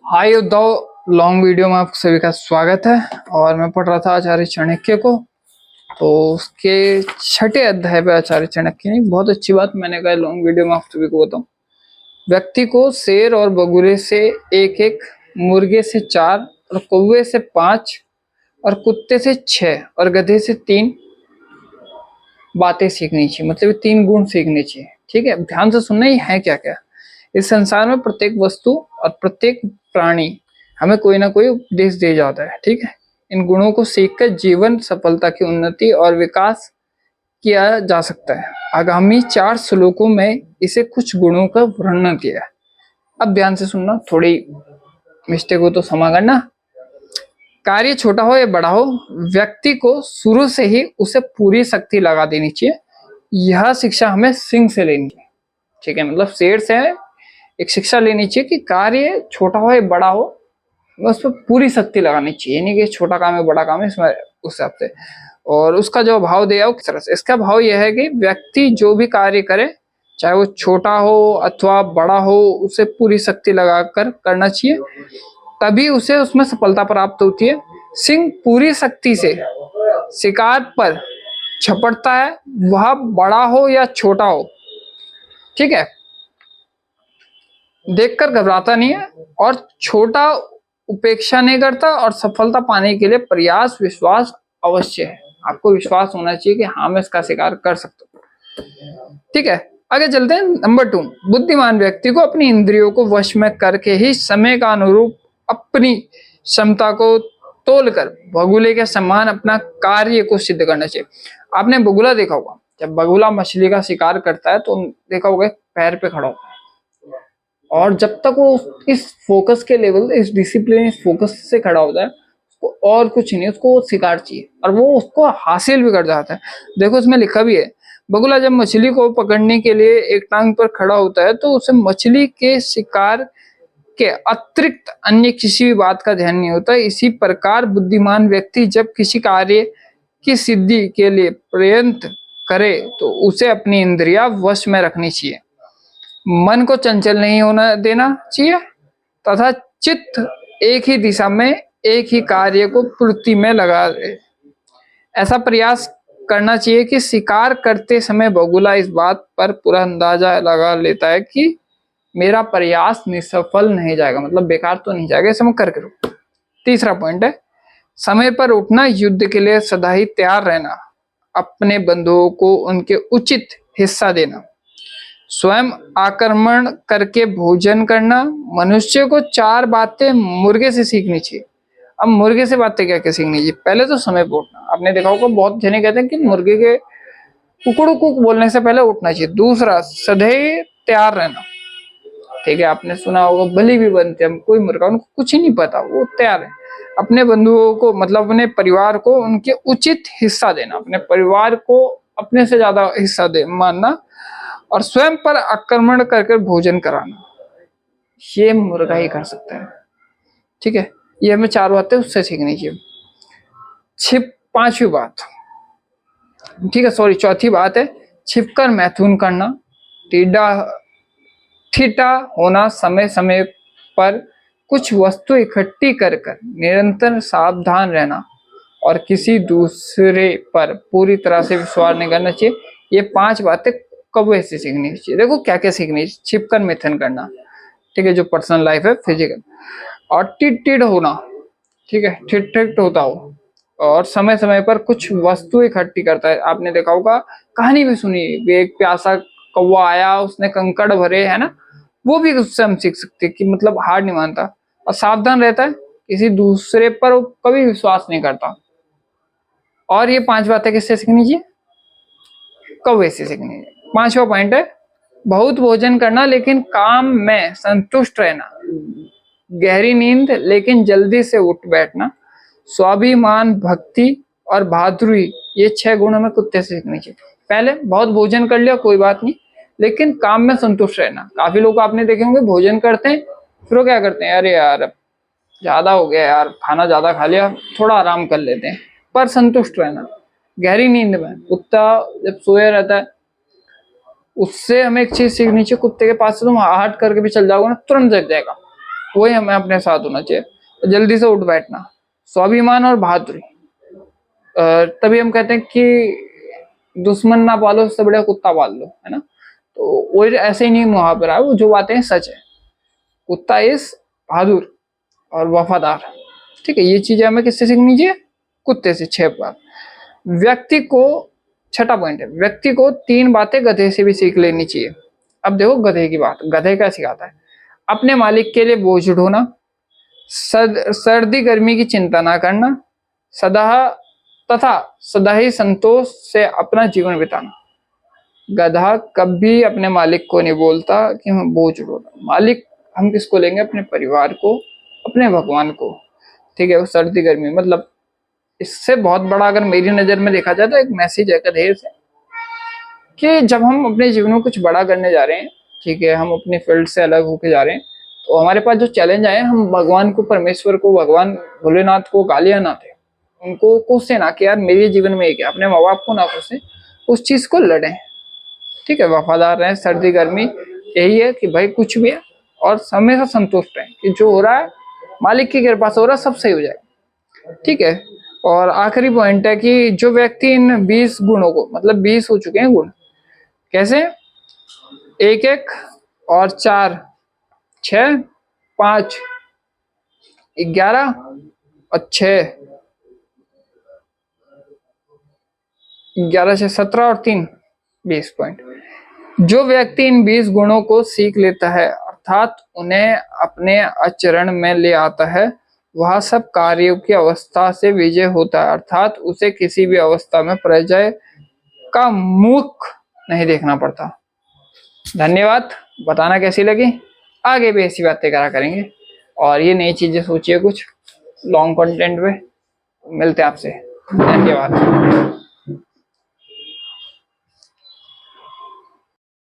हाय Uddhav, long video में आप सभी का स्वागत है। और मैं पढ़ रहा था आचार्य चाणक्य को, तो उसके छठे अध्याय पे आचार्य चाणक्य ने बहुत अच्छी बात मैंने कहा लॉन्ग वीडियो में आप सभी को बताऊं। व्यक्ति को शेर और बगुले से एक एक, मुर्गे से 4 और कौवे से 5 और कुत्ते से 6 और गधे से 3 बातें सीखनी चाहिए। मतलब 3 गुण सीखने चाहिए। ठीक है, ध्यान से सुनना ही है क्या क्या। इस संसार में प्रत्येक वस्तु और प्रत्येक प्राणी हमें कोई ना कोई उपदेश दे जाता है। ठीक है, इन गुणों को सीखकर जीवन सफलता की उन्नति और विकास किया जा सकता है। आगामी 4 श्लोकों में इसे कुछ गुणों का वर्णन किया है। अब ध्यान से सुनना, थोड़ी मिस्टेक हो तो क्षमा करना। कार्य छोटा हो या बड़ा हो, व्यक्ति को शुरू से ही उसे पूरी शक्ति लगा देनी चाहिए। यह शिक्षा हमें सिंह से लेनी चाहिए। ठीक है, मतलब शेर से एक शिक्षा लेनी चाहिए कि कार्य छोटा हो या बड़ा हो, उस पर पूरी शक्ति लगानी चाहिए। नहीं कि छोटा काम है बड़ा काम है इसमें उस हिसाब से। और उसका जो भाव दिया वो किस तरह से, इसका भाव यह है कि व्यक्ति जो भी कार्य करे, चाहे वो छोटा हो अथवा बड़ा हो, उसे पूरी शक्ति लगाकर करना चाहिए, तभी उसे उसमें सफलता प्राप्त होती है। सिंह पूरी शक्ति से शिकार पर झपटता है, वह बड़ा हो या छोटा हो। ठीक है, देखकर घबराता नहीं है और छोटा उपेक्षा नहीं करता, और सफलता पाने के लिए प्रयास विश्वास अवश्य है। आपको विश्वास होना चाहिए कि हाँ मैं इसका शिकार कर सकता हूँ। ठीक है, आगे चलते हैं। नंबर 2, बुद्धिमान व्यक्ति को अपनी इंद्रियों को वश में करके ही समय का अनुरूप अपनी क्षमता को तोलकर बगुले के समान अपना कार्य को सिद्ध करना चाहिए। आपने बगुला देखा होगा, जब बगुला मछली का शिकार करता है तो देखा होगा पैर पे खड़ा होता है, और जब तक वो इस फोकस के लेवल, इस डिसिप्लिन, इस फोकस से खड़ा होता है, उसको और कुछ नहीं, उसको वो शिकार चाहिए और वो उसको हासिल भी कर जाता है। देखो उसमें लिखा भी है, बगुला जब मछली को पकड़ने के लिए एक टांग पर खड़ा होता है तो उसे मछली के शिकार के अतिरिक्त अन्य किसी भी बात का ध्यान नहीं होता। इसी प्रकार बुद्धिमान व्यक्ति जब किसी कार्य की सिद्धि के लिए प्रयत्न करे तो उसे अपनी इंद्रियां वश में रखनी चाहिए, मन को चंचल नहीं होना देना चाहिए तथा चित्त एक ही दिशा में एक ही कार्य को पूर्ति में लगा दे। ऐसा प्रयास करना चाहिए कि शिकार करते समय बगुला इस बात पर पूरा अंदाजा लगा लेता है कि मेरा प्रयास निष्फल नहीं जाएगा, मतलब बेकार तो नहीं जाएगा, इसे मैं करके रहूं। तीसरा पॉइंट है समय पर उठना, युद्ध के लिए सदा ही तैयार रहना, अपने बंधुओं को उनके उचित हिस्सा देना, स्वयं आक्रमण करके भोजन करना। मनुष्य को 4 बातें मुर्गे से सीखनी चाहिए। अब मुर्गे से बातें क्या क्या सीखनी चाहिए? पहले तो समय पर उठना। आपने देखा होगा बहुत जने कहते हैं कि मुर्गे के कुकड़ू कुक बोलने से पहले उठना चाहिए। दूसरा, सदैव तैयार रहना। ठीक है, आपने सुना होगा बलि भी बनते हैं, कोई मुर्गा, उनको कुछ ही नहीं पता, वो तैयार है। अपने बंधुओं को, मतलब अपने परिवार को उनके उचित हिस्सा देना, अपने परिवार को अपने से ज्यादा हिस्सा दे मानना, और स्वयं पर आक्रमण करके भोजन कराना, ये मुर्गा ही कर सकता है। ठीक है, ये हमें 4 बातें उससे सीखनी चाहिए। 5वीं बात, ठीक है सॉरी, चौथी बात है छिपकर मैथुन करना, ठीठा होना, समय समय पर कुछ वस्तु इकट्ठी कर कर निरंतर सावधान रहना, और किसी दूसरे पर पूरी तरह से विश्वास नहीं करना चाहिए। ये 5 बातें कौवे से सीखनी चाहिए। देखो क्या क्या सीखनी चाहिए। छिपकर मिथुन करना, ठीक है, जो पर्सनल लाइफ है, फिजिकल। और टिट होना, ठीक है, ठिठ होता हो, और समय समय पर कुछ वस्तु इकट्ठी करता है। आपने देखा होगा, कहानी भी सुनी, एक प्यासा कौवा आया, उसने कंकड़ भरे, है ना, वो भी उससे हम सीख सकते हैं कि मतलब हार नहीं मानता और सावधान रहता है, किसी दूसरे पर वो कभी विश्वास नहीं करता। और ये 5 बातें किससे सीखनी चाहिए? कौवे से सीखनी चाहिए। 5वां पॉइंट है बहुत भोजन करना लेकिन काम में संतुष्ट रहना, गहरी नींद लेकिन जल्दी से उठ बैठना, स्वाभिमान, भक्ति और बहादुरी, ये 6 गुण हमें कुत्ते से सीखनी चाहिए। पहले बहुत भोजन कर लिया कोई बात नहीं, लेकिन काम में संतुष्ट रहना। काफी लोग आपने देखे होंगे भोजन करते हैं, फिर वो क्या करते हैं, अरे यार ज्यादा हो गया यार, खाना ज्यादा खा लिया, थोड़ा आराम कर लेते हैं। पर संतुष्ट रहना। गहरी नींद में कुत्ता जब सोया रहता है उससे हमें एक चीज सीखनी चाहिए, कुत्ते के पास से तुम हट करके भी चल जाओगे ना तुरंत जग जाएगा। वही हमें अपने साथ होना चाहिए, जल्दी से उठ बैठना, स्वाभिमान और बहादुरी। तभी हम कहते हैं कि दुश्मन ना पालो उससे बढ़िया कुत्ता पाल लो, है ना। तो वो ऐसे ही नहीं मुहावरा है, वो जो बातें सच है। कुत्ता इस बहादुर और वफादार, ठीक है। ये चीजें हमें किससे सीखनी चाहिए? कुत्ते से। 6 बात। व्यक्ति को, छठा पॉइंट है, व्यक्ति को 3 बातें गधे से भी सीख लेनी चाहिए। अब देखो गधे की बात, गधे क्या सिखाता है? अपने मालिक के लिए बोझ ढोना, सर्दी गर्मी की चिंता ना करना, सदा तथा सदा ही संतोष से अपना जीवन बिताना। गधा कभी अपने मालिक को नहीं बोलता कि मैं बोझ उठा। मालिक हम किसको लेंगे? अपने परिवार को, अपने भगवान को, ठीक है। वो सर्दी गर्मी, मतलब इससे बहुत बड़ा अगर मेरी नजर में देखा जाए तो एक मैसेज है गधे से, कि जब हम अपने जीवन में कुछ बड़ा करने जा रहे हैं, ठीक है, हम अपने फील्ड से अलग होके जा रहे हैं, तो हमारे पास जो चैलेंज आए, हम भगवान को, परमेश्वर को, भगवान भोलेनाथ को गालियां ना दे, उनको कोसे ना कि यार मेरे जीवन में क्या, अपने माँ बाप को ना कोसे, उस चीज को लड़े, ठीक है। वफादार रहें, सर्दी गर्मी यही है कि भाई कुछ भी है और हमेशा संतुष्ट रहें कि जो हो रहा है मालिक की कृपा से हो रहा है, सब सही हो जाएगा, ठीक है। और आखिरी पॉइंट है कि जो व्यक्ति इन 20 गुणों को, मतलब 20 हो चुके हैं गुण, कैसे? 1 1 और 4 6 5 11 और 6, 11 से 17 और 3 20 पॉइंट। जो व्यक्ति इन 20 गुणों को सीख लेता है, अर्थात उन्हें अपने आचरण में ले आता है, वह सब कार्यों की अवस्था से विजय होता है, अर्थात उसे किसी भी अवस्था में पराजय का मुख नहीं देखना पड़ता। धन्यवाद। बताना कैसी लगी, आगे भी ऐसी बातें करा करेंगे और ये नई चीजें सोचिए कुछ लॉन्ग कंटेंट पे। मिलते हैं आपसे, धन्यवाद।